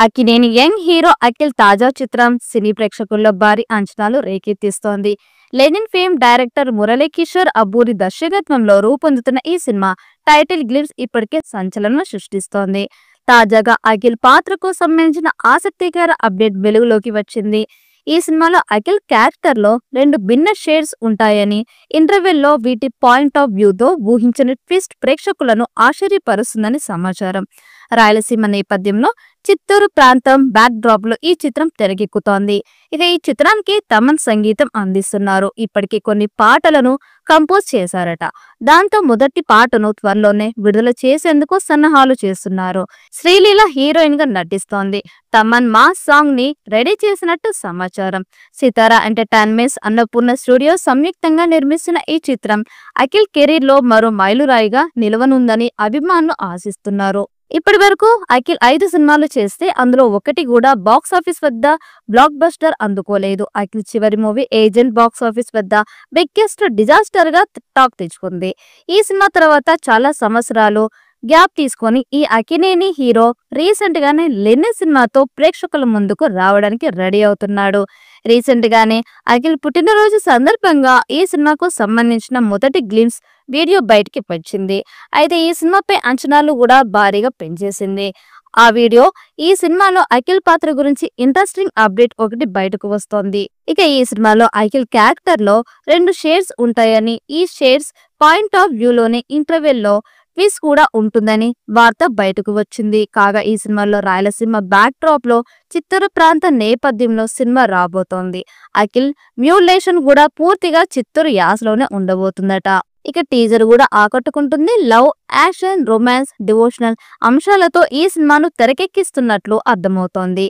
Akkineni young hero Akhil తాజా చిత్రం సినీ ప్రేక్షకుల్లో భారీ అంచనాలు రేకెత్తిస్తోంది. Lenin fame director Muralikishore Abburi దర్శకత్వంలో రూపొందుతున్న ఈ సినిమా టైటిల్ గ్లిమ్స్ ఇప్పటికే సంచలనం సృష్టిస్తోంది. తాజాగా అఖిల్ పాత్రకు సంబంధించిన ఆసక్తికర అప్డేట్ వెలుగులోకి వచ్చింది. ఈ సినిమాలో అఖిల్ క్యారెక్టర్ లో 2 భిన్న షేడ్స్ ఉంటాయని, ఇంటర్వెల్లో వీటి పాయింట్ ఆఫ్ వ్యూతో ఊహించని ట్విస్ట్ ప్రేక్షకులను ఆశ్చర్యపరుస్తుందని సమాచారం. రాయలసీమ నేపథ్యంలో చిత్తూరు ప్రాంతం బ్యాక్ డ్రాప్ లో ఈ చిత్రం తెరకెక్కుతోంది. ఇక ఈ చిత్రానికి తమన్ సంగీతం అందిస్తున్నారు. ఇప్పటికే కొన్ని పాటలను కంపోజ్ చేశారట. దాంతో మొదటి పాటను త్వరలోనే విడుదల చేసేందుకు సన్నాహాలు చేస్తున్నారు. శ్రీలీల హీరోయిన్ గా నటిస్తోంది. తమన్ మా సాంగ్ ని రెడీ చేసినట్టు సమాచారం. సితారా ఎంటర్టైన్మెంట్స్, అన్నపూర్ణ స్టూడియో సంయుక్తంగా నిర్మిస్తున్న ఈ చిత్రం అఖిల్ కెరీర్ లో మరో మైలురాయిగా నిలవనుందని అభిమానులు ఆశిస్తున్నారు. ఇప్పటి వరకు అఖిల్ 5 సినిమాలు చేస్తే అందులో ఒకటి కూడా బాక్స్ ఆఫీస్ వద్ద బ్లాక్ బస్టర్ అందుకోలేదు. అఖిల్ చివరి మూవీ ఏజెంట్ బాక్స్ ఆఫీస్ వద్ద బిగ్గెస్ట్ డిజాస్టర్ గా టాక్ తెచ్చుకుంది. ఈ సినిమా తర్వాత చాలా సంవత్సరాలు గ్యాప్ తీసుకొని ఈ అక్కినేని హీరో రీసెంట్ గానే లెనిన్ సినిమాతో ప్రేక్షకుల ముందుకు రావడానికి రెడీ అవుతున్నాడు. రీసెంట్ గానే అఖిల్ పుట్టినరోజు సందర్భంగా ఈ సినిమాకు సంబంధించిన మొదటి గ్లిమ్స్ వీడియో బయటికి వచ్చింది. అయితే ఈ సినిమాపై అంచనాలు కూడా భారీగా పెంచేసింది. ఆ వీడియో ఈ సినిమాలో అఖిల్ పాత్ర గురించి ఇంట్రెస్టింగ్ అప్డేట్ ఒకటి బయటకు వస్తోంది. ఇక ఈ సినిమాలో అఖిల్ క్యారెక్టర్ లో 2 షేడ్స్ ఉంటాయని, ఈ షేడ్స్ పాయింట్ ఆఫ్ వ్యూలోనే ఇంటర్వెల్లో ట్విస్ట్ కూడా ఉంటుందని వార్త బయటకు వచ్చింది. కాగా ఈ సినిమాలో రాయలసీమ బ్యాక్ డ్రాప్ లో చిత్తూరు ప్రాంత నేపథ్యంలో సినిమా రాబోతోంది. అఖిల్ మ్యూలేషన్ కూడా పూర్తిగా చిత్తూరు యాసలోనే ఉండబోతుందట. ఇక టీజర్ కూడా ఆకట్టుకుంటుంది. లవ్, యాక్షన్, రొమాన్స్, డివోషనల్ అంశాలతో ఈ సినిమాను తెరకెక్కిస్తున్నట్లు అర్థమవుతోంది.